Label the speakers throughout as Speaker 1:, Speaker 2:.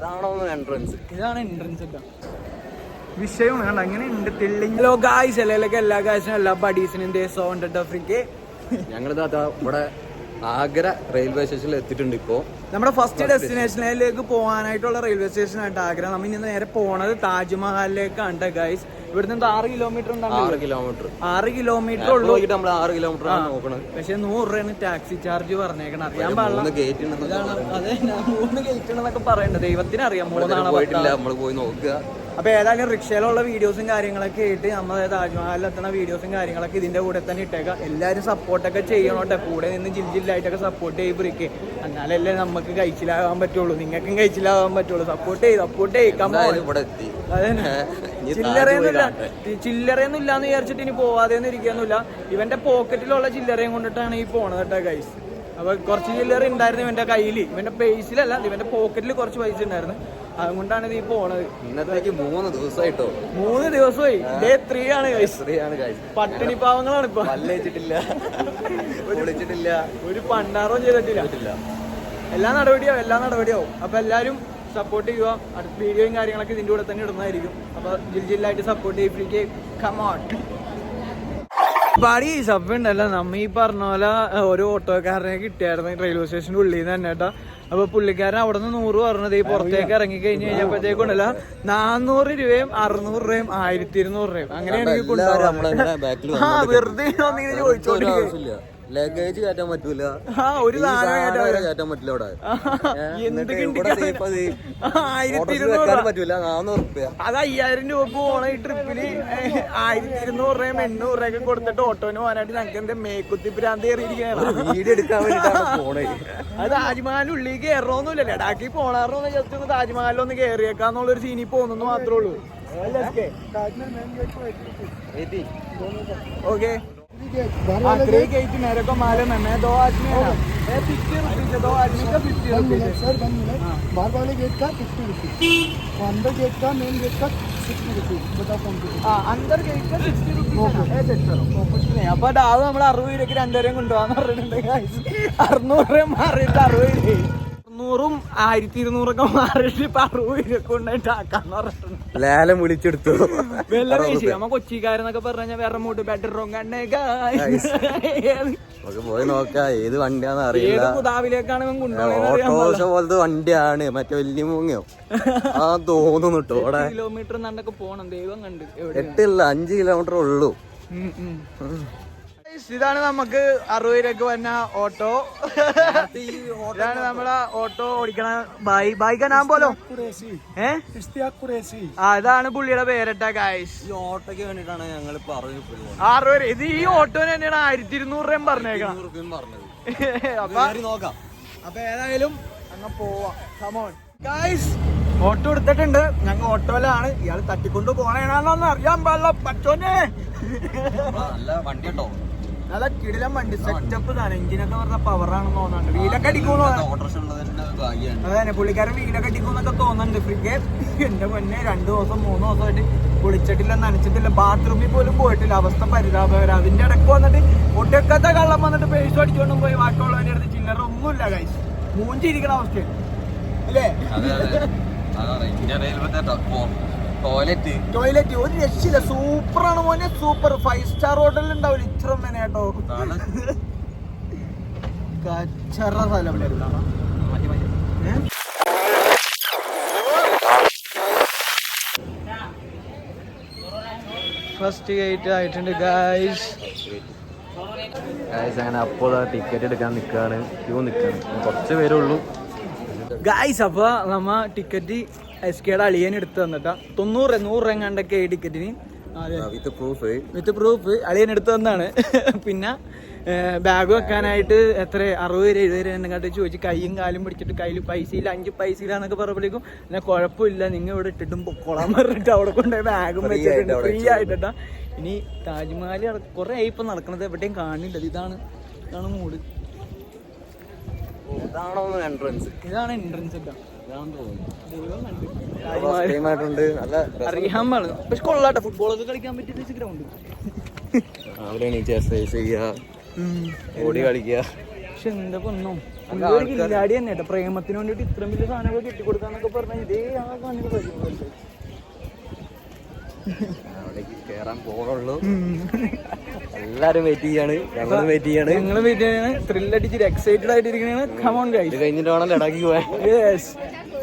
Speaker 1: ഇതാണ് എൻട്രൻസ് ഒക്കെ വിഷയമാണ് കണ്ട അങ്ങനെ ഉണ്ട് തെളിഞ്ഞോ ഗായ്സ് അല്ലെങ്കിലൊക്കെ എല്ലാ ഗായ്സിനും എല്ലാ ബഡീസിനും ആഫ്രിക്ക
Speaker 2: ഞങ്ങളിതാ ഇവിടെ ആഗ്ര റെയിൽവേ സ്റ്റേഷനിൽ എത്തിയിട്ടുണ്ട്. ഇപ്പോ
Speaker 1: നമ്മുടെ ഫസ്റ്റ് ഡെസ്റ്റിനേഷനിലേക്ക് പോകാനായിട്ടുള്ള റെയിൽവേ സ്റ്റേഷൻ ആയിട്ട് ആഗ്ര. നമ്മൾ ഇന്ന് നേരെ പോണത് താജ്മഹലിലേക്കാണ് ഗൈസ്. ഇവിടുന്ന് 6 കിലോമീറ്റർ ഉണ്ടാവും. 6 കിലോമീറ്റർ ഉള്ളൂ.
Speaker 2: നമ്മൾ 6 കിലോമീറ്റർ നോക്കണം.
Speaker 1: പക്ഷെ 100 രൂപയാണ് ടാക്സി ചാർജ് പറഞ്ഞേക്കണം. അറിയാൻ പാടില്ല. അതെ 3 ഗേറ്റ് ഉണ്ടെന്നൊക്കെ പറയണ്ടത്. ദൈവത്തിന് അറിയാം. 3
Speaker 2: പോയിട്ടില്ല, നമ്മൾ പോയി നോക്കുക.
Speaker 1: അപ്പൊ ഏതായാലും റിക്ഷയിലുള്ള വീഡിയോസും കാര്യങ്ങളൊക്കെ ആയിട്ട് നമ്മൾ താജ്മഹലിൽ എത്തുന്ന വീഡിയോസും കാര്യങ്ങളൊക്കെ ഇതിന്റെ കൂടെ തന്നെ ഇട്ടേക്കാം. എല്ലാവരും സപ്പോർട്ടൊക്കെ ചെയ്യണോട്ടെ. കൂടെ നിന്ന് ജില്ലായിട്ടൊക്കെ സപ്പോർട്ട് ചെയ്യിപ്പിരിക്കെ. എന്നാലല്ലേ നമുക്ക് കഴിച്ചിലാകാൻ പറ്റുള്ളൂ, നിങ്ങൾക്കും കഴിച്ചിലാകാൻ പറ്റുള്ളൂ. സപ്പോർട്ട് ചെയ്ത് ചില്ലറയൊന്നും ഇല്ലാന്ന് വിചാരിച്ചിട്ട് ഇനി പോവാതെ ഇരിക്കാന്നില്ല. ഇവന്റെ പോക്കറ്റിലുള്ള ചില്ലറയും കൊണ്ടിട്ടാണ് ഈ പോണത് കേട്ടോ ഗൈസ്. അപ്പൊ കുറച്ച് ചില്ലറ ഉണ്ടായിരുന്നു ഇവന്റെ കയ്യിൽ. ഇവന്റെ പേസിലല്ല, ഇവന്റെ പോക്കറ്റിൽ കുറച്ച് പൈസ ഉണ്ടായിരുന്നു. അതുകൊണ്ടാണ് ഇത് ഈ പോണത്.
Speaker 2: ഇന്നത്തേക്ക് 3 ദിവസമായിട്ടോ.
Speaker 1: 3 ദിവസമായി. ഡേ 3 ആണ് പട്ടിണി പാവങ്ങളാണ് ഇപ്പൊ. ഒരു പണ്ടാറോ ചെയ്തിട്ടില്ല. എല്ലാ നടപടിയാവും. അപ്പൊ എല്ലാരും സപ്പോർട്ട് ചെയ്യുക. അടുത്ത വീഡിയോയും കാര്യങ്ങളൊക്കെ ഇതിന്റെ കൂടെ തന്നെ ഇടുന്നതായിരിക്കും. അപ്പൊ ജില്ലായിട്ട് സപ്പോർട്ട് ചെയ്യിപ്പിക്കുക. കമോൺ പാടി സബ് ഉണ്ടല്ലോ. നമ്മ ഈ പറഞ്ഞ പോലെ ഒരു ഓട്ടോക്കാരനെ കിട്ടിയായിരുന്നു റെയിൽവേ സ്റ്റേഷൻ്റെ ഉള്ളിൽ നിന്ന് തന്നെ കേട്ടോ. അപ്പൊ പുള്ളിക്കാരൻ അവിടെ നിന്ന് 100 പറഞ്ഞത് ഈ പുറത്തേക്ക് ഇറങ്ങി കഴിഞ്ഞ് കഴിഞ്ഞപ്പോഴത്തേക്കുണ്ടല്ലോ 400 രൂപയും 600 രൂപയും 1200 രൂപയും അങ്ങനെയാണെങ്കിൽ വെറുതെ ചോദിച്ചോണ്ടിരിക്കും.
Speaker 2: ലഗേജ് കയറ്റാൻ പറ്റൂല,
Speaker 1: ഒരു
Speaker 2: കയറ്റാൻ പറ്റില്ല. ഇവിടെ 1200 പറ്റൂല. 400 രൂപ.
Speaker 1: അത് 5000 രൂപ പോണ ഈ ട്രിപ്പില് 1200 രൂപയും 800 രൂപയൊക്കെ കൊടുത്തിട്ട് ഓട്ടോന് പോകാനായിട്ട് ഞങ്ങൾക്ക് എന്റെ മേക്കുത്തി ഭ്രാന്തി കയറിയിരിക്കുകയാണ്.
Speaker 2: വീഡിയോ എടുക്കാൻ വേണ്ടിട്ടാണ് പോണേ.
Speaker 1: അത് താജ്മഹൽ ഉള്ളിൽ കയറണമെന്നില്ല. ലഡാക്കി പോണാറോ ജസ്റ്റ് ഒന്ന് താജ്മഹലൊന്ന് കയറിയേക്കാന്നുള്ളൊരു സീനിൽ പോകുന്നു മാത്രമേ ഉള്ളൂ. ഓക്കെ गेट मेरे को मालूम है. मैं 2 आदमी है ना. 50 रुपीज है 2 आदमी का. 50 रुपीज
Speaker 3: सर 1 मिनट. बाहर वाले गेट का 50 रुपीज. अंदर गेट का मेन गेट का 60 रुपीज. बताओ कौन सा?
Speaker 1: अंदर गेट का 60 रुपीज कुछ नहीं. അപ്പൊ അത് നമ്മൾ 60 രൂപയ്ക്ക് 2 രൂപയും കൊണ്ടുപോകാന്ന് പറഞ്ഞിട്ടുണ്ട്. 600 രൂപ മാറിയിട്ട് 60 രൂപ. 100ഉം 1200 മാറിയിട്ട് ഇപ്പൊ 60 രൂപ കൊണ്ടായിട്ട് ആക്കാന്ന് പറഞ്ഞിട്ടുണ്ട്.
Speaker 2: ലേലം വിളിച്ചെടുത്തു.
Speaker 1: നമ്മ കൊച്ചിക്കാരെന്നൊക്കെ പറഞ്ഞാൽ വേറെ മൂട്ട് ബെഡ്റൂം
Speaker 2: പോയി നോക്കാം ഏത് വണ്ടിയാന്ന് അറിയില്ല.
Speaker 1: കുതാവിലേക്കാണ്
Speaker 2: ഓട്ടോറിക്ഷ പോലത്തെ വണ്ടിയാണ്. മറ്റേ വലിയ മൂങ്ങയോ ആ തോന്നുന്നു കേട്ടോ. ഇവിടെ
Speaker 1: കിലോമീറ്റർ നണ്ടൊക്കെ പോണം. ദൈവം കണ്ട്
Speaker 2: 5 കിലോമീറ്റർ ഉള്ളൂ.
Speaker 1: ഇതാണ് നമുക്ക് 60 രൂപയ്ക്ക് വന്ന ഓട്ടോ. ഇതാണ് നമ്മളെ ഓട്ടോ ഓടിക്കണ ബൈക്ക് നാം പോലോ. ഇതാണ് പുള്ളിയുടെ പേരട്ട ഗൈസ്.
Speaker 2: ഈ ഓട്ടോക്ക് വേണ്ടിട്ടാണ് ഞങ്ങൾ
Speaker 1: 6 രൂപ. ഇത് ഈ ഓട്ടോന് തന്നെയാണ് 1200 രൂപയും പറഞ്ഞേക്കാം. അപ്പൊ ഏതായാലും അങ്ങ് പോവാം. Come on guys. ഓട്ടോ എടുത്തിട്ടുണ്ട്. ഞങ്ങൾ ഓട്ടോയിലാണ്. ഇയാൾ തട്ടിക്കൊണ്ട് പോണേണെന്നൊന്നും അറിയാൻ പാടില്ല. പറ്റോനെ
Speaker 2: നല്ല വണ്ടി കേട്ടോ.
Speaker 1: നല്ല കിടിലം വണ്ടി. സെറ്റപ്പ് തന്നെ. എഞ്ചിനൊക്കെ പറഞ്ഞ പവറാണെന്ന് തോന്നുന്നുണ്ട്. വീലൊക്കെ അടിക്കൂന്ന്. അതെ പുള്ളിക്കാരൻ വീലൊക്കെ അടിക്കൂന്നൊക്കെ തോന്നുന്നുണ്ട്. ഫ്രിക്ക് എന്റെ മുന്നേ 2 ദിവസം 3 ദിവസമായിട്ട് കുളിച്ചിട്ടില്ല, നനച്ചിട്ടില്ല, ബാത്റൂമിൽ പോലും പോയിട്ടില്ല. അവസ്ഥ പരിതാപകരം. അതിന്റെ ഇടയ്ക്ക് വന്നിട്ട് ഒട്ടൊക്കത്തെ കള്ളം വന്നിട്ട് പേഴ്സ് അടിച്ചോണ്ടും പോയി. ബാക്കിയുള്ളവരുടെ അടുത്ത് ചില്ലറ ഒന്നുമില്ല ഗൈസ്. മൂഞ്ചിരിക്കണ അവസ്ഥ അല്ലേ? ടോയ്ലറ്റ് ഒരു രക്ഷയില്ല. സൂപ്പറാണ് മോനെ. സൂപ്പർ 5 സ്റ്റാർ ഹോട്ടലിൽ ഉണ്ടാവില്ല ഇത്ര മേനെ കേട്ടോ. കച്ചറ സ്ഥലം. ഫസ്റ്റ് ഗേറ്റ് ആയിട്ടുണ്ട് ഗൈസ്.
Speaker 2: അങ്ങനെ അപ്പോൾ ടിക്കറ്റ് എടുക്കാൻ നിൽക്കുകയാണ്. ക്യൂ നിൽക്കുകയാണ്. കുറച്ച് പേരേ ഉള്ളൂ
Speaker 1: ഗൈസ്. അപ്പൊ നമ്മ ടിക്കറ്റ് SKയുടെ അളിയൻ എടുത്ത് തന്നിട്ടാ. 100 രൂപ കണ്ടൊക്കെ ടിക്കറ്റിന് വിത്ത് പ്രൂഫ് അളിയൻ എടുത്ത് തന്നാണ്. പിന്നെ ബാഗ് വെക്കാനായിട്ട് എത്ര 60 രൂപ 70 രൂപ കണ്ടിട്ട് ചോദിച്ചു. കൈയും കാലും പിടിച്ചിട്ട് കയ്യിൽ പൈസയില്ല, 5 പൈസയിലാന്നൊക്കെ പറഞ്ഞപ്പോഴേക്കും പിന്നെ കുഴപ്പമില്ല നിങ്ങൾ ഇവിടെ ഇട്ടിട്ടും പൊക്കോളാൻ പറഞ്ഞിട്ട് അവിടെ കൊണ്ടുപോയി ബാഗും വെച്ചിട്ടുണ്ട് ഫ്രീ ആയിട്ടാ. ഇനി താജ്മഹൽ കുറെ ആയി ഇപ്പൊ നടക്കണത്. എവിടെയും കാണില്ല. ഇതാണ് മൂഡ്. ഇതാണ് എൻട്രൻസ് ഒക്കെ. അറിയാൻ പാടില്ല. പക്ഷെ കൊള്ളാട്ടെ. ഫുട്ബോളൊക്കെ കളിക്കാൻ പറ്റിയ ഗ്രൗണ്ട്.
Speaker 2: ഓടി കളിക്കുക.
Speaker 1: പക്ഷെ എന്താ പൊന്നോ കില്ലാടി തന്നെ കേട്ടോ. പ്രേമത്തിന് വേണ്ടിട്ട് ഇത്രയും വലിയ സാധനങ്ങൾ കെട്ടിക്കൊടുക്കാന്നൊക്കെ പറഞ്ഞാൽ ഇതേ ആ സാധനം
Speaker 2: കേറാൻ പോണുള്ളൂ. എല്ലാരും വെയിറ്റ് ചെയ്യാണ്, ഞങ്ങളും വെയിറ്റ് ചെയ്യാണ്.
Speaker 1: ഞങ്ങളും വെയിറ്റ് ചെയ്യാണ്, ത്രില്ലടിച്ചിട്ട് എക്സൈറ്റഡ് ആയിട്ടിരിക്കണേ. കമോൺ ഗൈസ്,
Speaker 2: ഇത് കഴിഞ്ഞിട്ട് വേണം ലഡാക്കി പോവാൻ.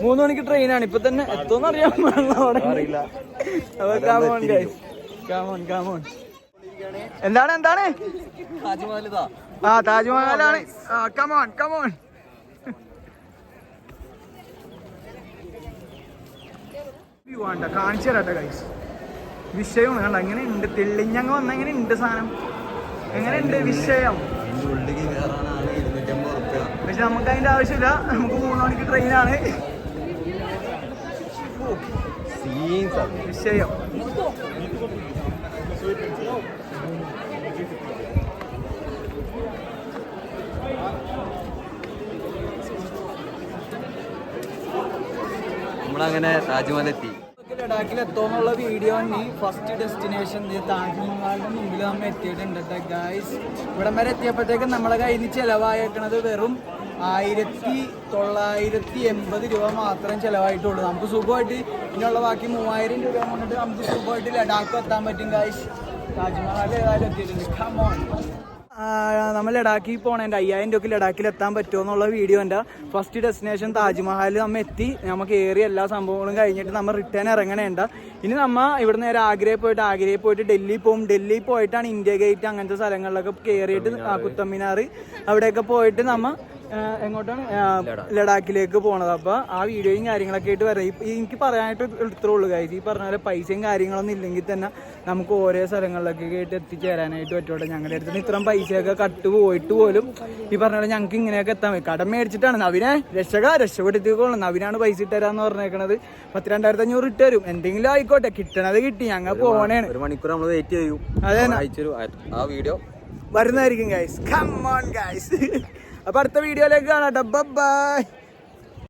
Speaker 1: 3 മണിക്ക് ട്രെയിനാണ്. ഇപ്പൊ തന്നെ എത്തോന്ന് അറിയാൻ അറിയില്ല. Come on guys, come on come on. എന്താണ് എന്താണ്? ആ താജ്മഹലാണ്. Come on come on. വേണ്ട കാണിച്ചു തരാട്ടെ ഗൈസ്. വിഷയമാണ് കണ്ട. എങ്ങനെ ഉണ്ട് തെളിഞ്ഞങ്ങ് വന്ന എങ്ങനെ ഉണ്ട് സാധനം, എങ്ങനെ ഉണ്ട് വിഷയം. പക്ഷെ നമുക്ക് അതിന്റെ ആവശ്യമില്ല, നമുക്ക് 3 മണിക്ക് ട്രെയിനാണ്. വിഷയം
Speaker 2: നമ്മളങ്ങനെ താജ്മഹലെത്തി.
Speaker 1: ലഡാക്കിൽ എത്തോന്നുള്ള വീഡിയോ തന്നെ. ഫസ്റ്റ് ഡെസ്റ്റിനേഷൻ താജ്മഹലിന്റെ മുമ്പിൽ നമ്മൾ എത്തിയിട്ടുണ്ട് ഗായ്സ്. ഇവിടം വരെ എത്തിയപ്പോഴത്തേക്കും നമ്മളെ കയ്യിൽ നിന്ന് ചിലവായേക്കണത് വെറും 1980 രൂപ മാത്രം ചിലവായിട്ടുള്ളൂ. നമുക്ക് സുഖമായിട്ട് ഇനിയുള്ള ബാക്കി 3000 രൂപ കൊണ്ടിട്ട് നമുക്ക് സുഖമായിട്ട് ലഡാക്ക് എത്താൻ പറ്റും ഗായ്സ്. താജ്മഹൽ ഏതായാലും എത്തിയിട്ടുണ്ട്. കമോൺ. നമ്മൾ ലഡാക്കിൽ പോണേൻ്റെ 5000 രൂപയ്ക്ക് ലഡാക്കിൽ എത്താൻ പറ്റുമോ എന്നുള്ള വീഡിയോൻ്റെ ഫസ്റ്റ് ഡെസ്റ്റിനേഷൻ താജ്മഹൽ നമ്മൾ എത്തി. നമുക്ക് ഏറിയ എല്ലാ സംഭവങ്ങളും കഴിഞ്ഞിട്ട് നമ്മൾ റിട്ടേൺ ഇറങ്ങണേണ്ട. ഇനി നമ്മൾ ഇവിടെ നേരെ ആഗ്രയിൽ പോയിട്ട് ഡൽഹി പോകും. ഡൽഹി പോയിട്ടാണ് ഇന്ത്യ ഗേറ്റ് അങ്ങനത്തെ സ്ഥലങ്ങളിലൊക്കെ കയറിയിട്ട് കുത്തമ്മിനാർ അവിടെയൊക്കെ പോയിട്ട് നമ്മൾ എങ്ങോട്ടാണ് ലഡാക്കിലേക്ക് പോണത്. അപ്പോൾ ആ വീഡിയോയും കാര്യങ്ങളൊക്കെ ആയിട്ട് വരാം. എനിക്ക് പറയാനായിട്ട് ഇത്രേ ഉള്ളൂ കാര്യം. ഈ പറഞ്ഞ പോലെ പൈസയും കാര്യങ്ങളൊന്നും ഇല്ലെങ്കിൽ തന്നെ നമുക്ക് ഓരോ സ്ഥലങ്ങളിലൊക്കെ ആയിട്ട് എത്തിച്ചേരാനായിട്ട് പറ്റുള്ളൂ. ഞങ്ങളുടെ അടുത്ത് ഇത്രയും പൈസയൊക്കെ കട്ട് പോയിട്ട് പോലും ഈ പറഞ്ഞ പോലെ ഞങ്ങൾക്ക് ഇങ്ങനെയൊക്കെ എത്താൻ പറ്റും. കടം മേടിച്ചിട്ടാണ് നവിനെ രക്ഷപ്പെടുത്തിക്കോളണം. നവിനാണ് പൈസ ഇട്ടുതരാന്ന് പറഞ്ഞേക്കണത്. 10,2500 ഇട്ട് തരും. എന്തെങ്കിലും ആയിക്കോട്ടെ, കിട്ടണത് കിട്ടി. ഞങ്ങൾ പോണേണ്.
Speaker 2: 1 മണിക്കൂർ നമ്മൾ വെയിറ്റ് ചെയ്യും.
Speaker 1: അതെ,
Speaker 2: ആ വീഡിയോ
Speaker 1: വരുന്നതായിരിക്കും ഗൈസ്. Come on guys. അപ്പൊ അടുത്ത വീഡിയോയിലേക്ക് കാണാം. ബൈ.